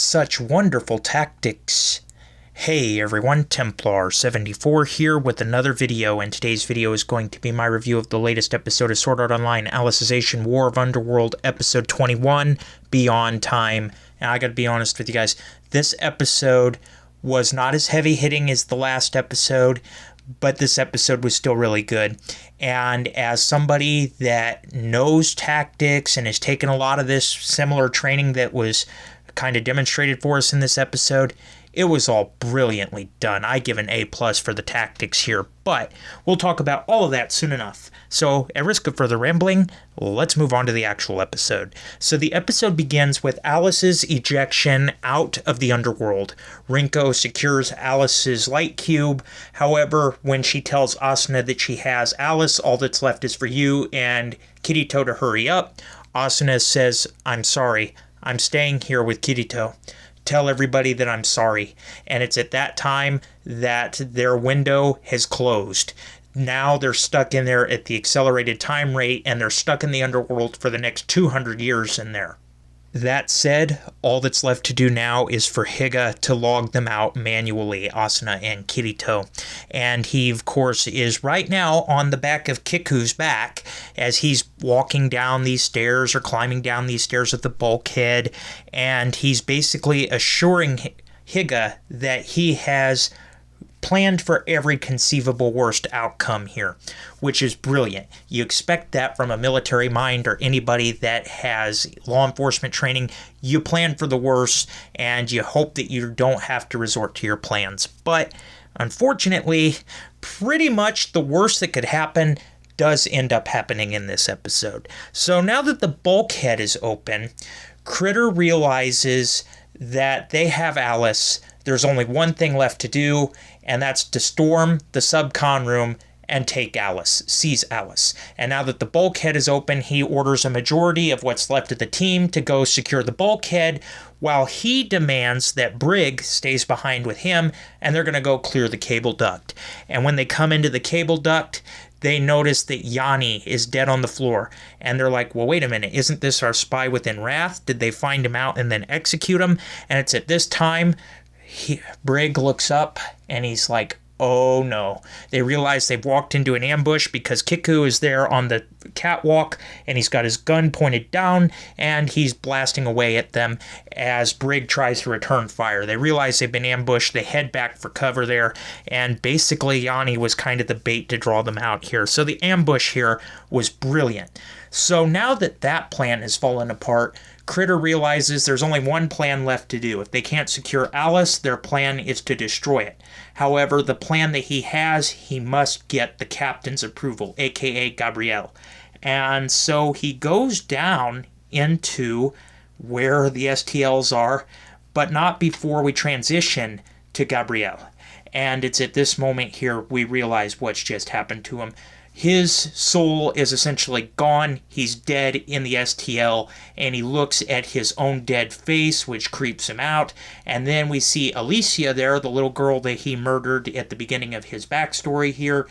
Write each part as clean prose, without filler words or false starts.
Such wonderful tactics. Hey everyone, Templar74 here with another video, and today's video is going to be my review of the latest episode of Sword Art Online, Alicization War of Underworld, episode 21, Beyond Time. And I gotta be honest with you guys, this episode was not as heavy-hitting as the last episode, but this episode was still really good. And as somebody that knows tactics and has taken a lot of this similar training that was kind of demonstrated for us in this episode, it was all brilliantly done. I give an A+ for the tactics here, but we'll talk about all of that soon enough. So, at risk of further rambling, let's move on to the actual episode. So the episode begins with Alice's ejection out of the underworld. Rinko secures Alice's light cube. However, when she tells Asuna that she has Alice, all that's left is for you and Kirito to hurry up, Asuna says, "I'm sorry. I'm staying here with Kirito. Tell everybody that I'm sorry." And it's at that time that their window has closed. Now they're stuck in there at the accelerated time rate, and they're stuck in the underworld for the next 200 years in there. That said, all that's left to do now is for Higa to log them out manually, Asuna and Kirito. And he, of course, is right now on the back of Kiku's back as he's walking down these stairs or climbing down these stairs of the bulkhead. And he's basically assuring Higa that he has planned for every conceivable worst outcome here, which is brilliant. You expect that from a military mind or anybody that has law enforcement training. You plan for the worst and you hope that you don't have to resort to your plans. But unfortunately, pretty much the worst that could happen does end up happening in this episode. So now that the bulkhead is open, Critter realizes that they have Alice. There's only one thing left to do, and that's to storm the subcon room and take Alice, seize Alice. And now that the bulkhead is open, he orders a majority of what's left of the team to go secure the bulkhead, while he demands that Brig stays behind with him, and they're going to go clear the cable duct. And when they come into the cable duct, they notice that Yanni is dead on the floor. And they're like, well, wait a minute, isn't this our spy within Wrath? Did they find him out and then execute him? And it's at this time Brig looks up and he's like, oh no. They realize they've walked into an ambush because Kiku is there on the catwalk and he's got his gun pointed down and he's blasting away at them as Brig tries to return fire. They realize they've been ambushed. They head back for cover there, and basically Yanni was kind of the bait to draw them out here. So the ambush here was brilliant. So now that that plan has fallen apart, Critter realizes there's only one plan left to do. If they can't secure Alice, their plan is to destroy it. However, the plan that he has, he must get the captain's approval, aka Gabrielle. And so he goes down into where the STLs are, but not before we transition to Gabrielle. And it's at this moment here we realize what's just happened to him. His soul is essentially gone. He's dead in the STL, and he looks at his own dead face, which creeps him out. And then we see Alicia there, the little girl that he murdered at the beginning of his backstory here.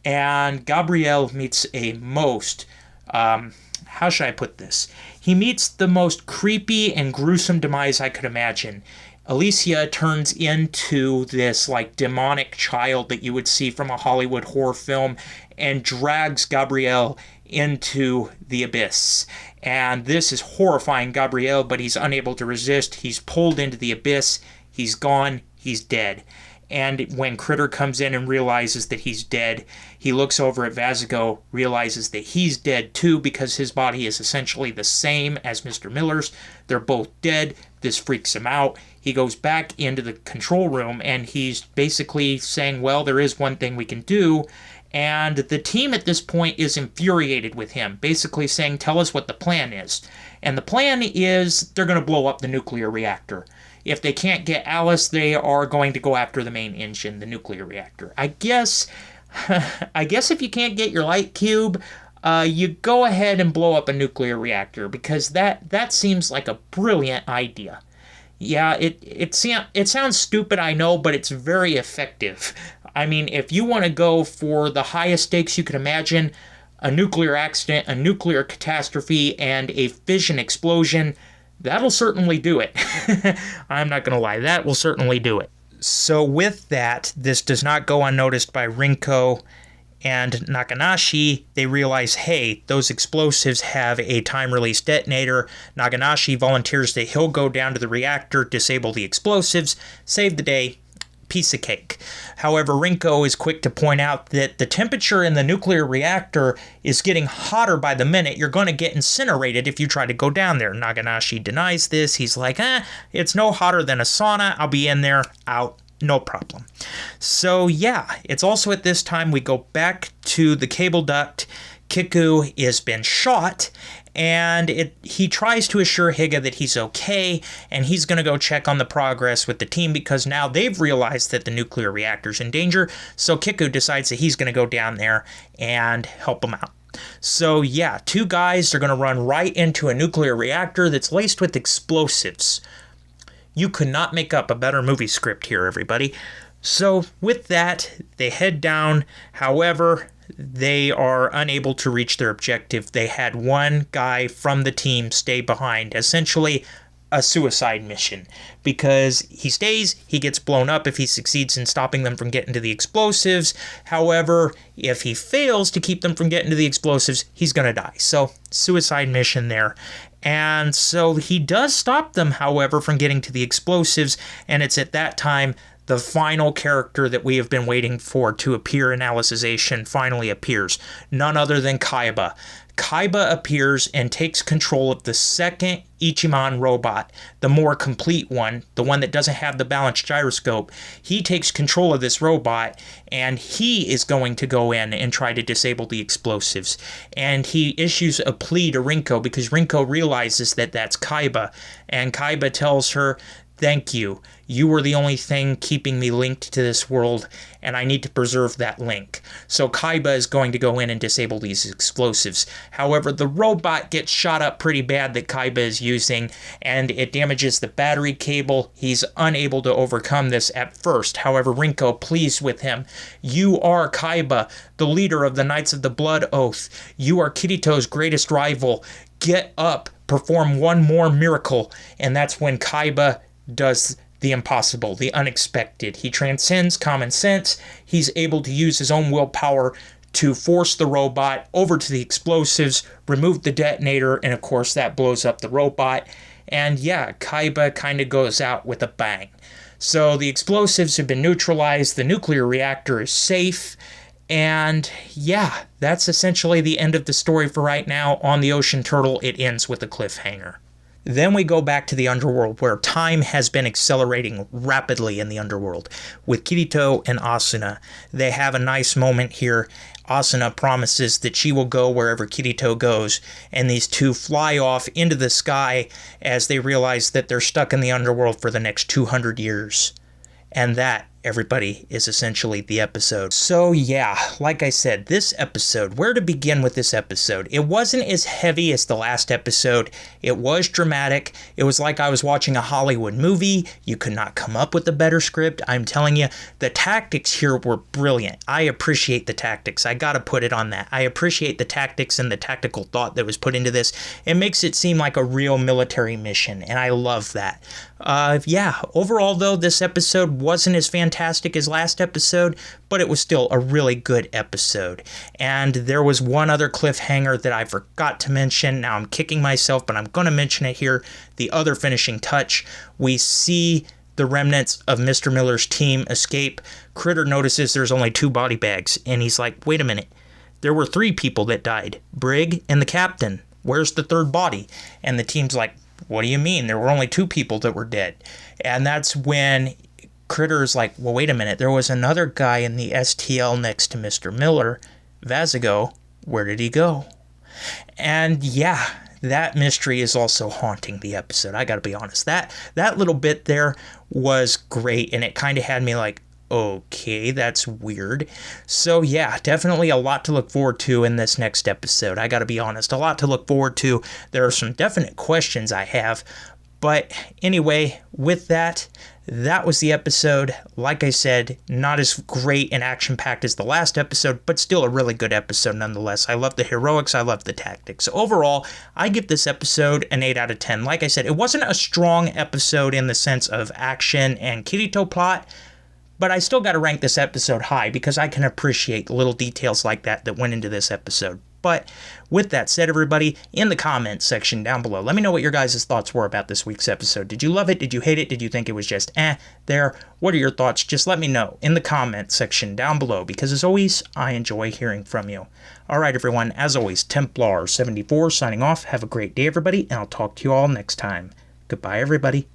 And Gabriel meets a most, how should I put this? He meets the most creepy and gruesome demise I could imagine. Alicia turns into this like demonic child that you would see from a Hollywood horror film and drags Gabriel into the abyss. And this is horrifying Gabriel, but he's unable to resist. He's pulled into the abyss. He's gone. He's dead. And when Critter comes in and realizes that he's dead, he looks over at Vazigo, realizes that he's dead too because his body is essentially the same as Mr. Miller's. They're both dead. This freaks him out. He goes back into the control room and he's basically saying, well, there is one thing we can do. And the team at this point is infuriated with him, basically saying, tell us what the plan is. And the plan is they're going to blow up the nuclear reactor. If they can't get Alice, they are going to go after the main engine, the nuclear reactor. I guess if you can't get your light cube, you go ahead and blow up a nuclear reactor, because that seems like a brilliant idea. Yeah, it sounds stupid, I know, but it's very effective. I mean, if you want to go for the highest stakes you can imagine, a nuclear accident, a nuclear catastrophe, and a fission explosion, That'll certainly do it. I'm not going to lie, that will certainly do it. So with that, this does not go unnoticed by Rinko and Nakanashi. They realize, hey, those explosives have a time-release detonator. Nakanashi volunteers that he'll go down to the reactor, disable the explosives, save the day, piece of cake. However, Rinko is quick to point out that the temperature in the nuclear reactor is getting hotter by the minute. You're going to get incinerated if you try to go down there. Nakanashi denies this. He's like, it's no hotter than a sauna. I'll be in there, out, no problem. So yeah, it's also at this time we go back to the cable duct. Kiku has been shot, and he tries to assure Higa that he's okay, and he's going to go check on the progress with the team because now they've realized that the nuclear reactor's in danger, so Kiku decides that he's going to go down there and help him out. So yeah, two guys are going to run right into a nuclear reactor that's laced with explosives. You could not make up a better movie script here, everybody. So with that, they head down. However, they are unable to reach their objective. They had one guy from the team stay behind, essentially a suicide mission, because he stays, he gets blown up if he succeeds in stopping them from getting to the explosives. However, if he fails to keep them from getting to the explosives, he's going to die. So, suicide mission there. And so he does stop them, however, from getting to the explosives, and it's at that time the final character that we have been waiting for to appear in Alicization finally appears. None other than Kaiba. Kaiba appears and takes control of the second Ichiman robot, the more complete one, the one that doesn't have the balanced gyroscope. He takes control of this robot, and he is going to go in and try to disable the explosives. And he issues a plea to Rinko because Rinko realizes that that's Kaiba, and Kaiba tells her, "Thank you. You were the only thing keeping me linked to this world, and I need to preserve that link." So Kaiba is going to go in and disable these explosives. However, the robot gets shot up pretty bad that Kaiba is using, and it damages the battery cable. He's unable to overcome this at first. However, Rinko pleads with him, "You are Kaiba, the leader of the Knights of the Blood Oath. You are Kirito's greatest rival. Get up, perform one more miracle." And that's when Kaiba does the impossible, the unexpected. He transcends common sense. He's able to use his own willpower to force the robot over to the explosives, remove the detonator, and of course that blows up the robot. And yeah, Kaiba kind of goes out with a bang. So the explosives have been neutralized, the nuclear reactor is safe, and yeah, that's essentially the end of the story for right now. On the Ocean Turtle, it ends with a cliffhanger. Then we go back to the Underworld, where time has been accelerating rapidly in the Underworld. With Kirito and Asuna, they have a nice moment here. Asuna promises that she will go wherever Kirito goes, and these two fly off into the sky as they realize that they're stuck in the Underworld for the next 200 years. And that, everybody, is essentially the episode. So yeah, like I said, this episode, where to begin with this episode? It wasn't as heavy as the last episode. It was dramatic. It was like I was watching a Hollywood movie. You could not come up with a better script. I'm telling you, the tactics here were brilliant. I appreciate the tactics. I gotta put it on that. I appreciate the tactics and the tactical thought that was put into this. It makes it seem like a real military mission, and I love that. Yeah, overall though, this episode wasn't as fantastic as last episode, but it was still a really good episode. And there was one other cliffhanger that I forgot to mention. Now I'm kicking myself, but I'm going to mention it here. The other finishing touch, we see the remnants of Mr. Miller's team escape. Critter notices there's only 2 body bags, and he's like, wait a minute, there were 3 people that died, Brig and the captain. Where's the 3rd body? And the team's like, what do you mean? There were only 2 people that were dead. And that's when Critter's like, well, wait a minute. There was another guy in the STL next to Mr. Miller, Vazigo. Where did he go? And yeah, that mystery is also haunting the episode. I gotta be honest. That little bit there was great, and it kind of had me like, okay, that's weird. So yeah, definitely a lot to look forward to in this next episode. I gotta be honest, a lot to look forward to. There are some definite questions I have, But anyway, with that, that was the episode. Like I said, not as great and action-packed as the last episode, but still a really good episode nonetheless. I love the heroics, I love the tactics. Overall, I give this episode an 8 out of 10. Like I said, it wasn't a strong episode in the sense of action and Kirito plot, but I still got to rank this episode high because I can appreciate little details like that went into this episode. But with that said, everybody, in the comments section down below, let me know what your guys' thoughts were about this week's episode. Did you love it? Did you hate it? Did you think it was just there? What are your thoughts? Just let me know in the comments section down below, because as always, I enjoy hearing from you. All right, everyone, as always, Templar74 signing off. Have a great day, everybody, and I'll talk to you all next time. Goodbye, everybody.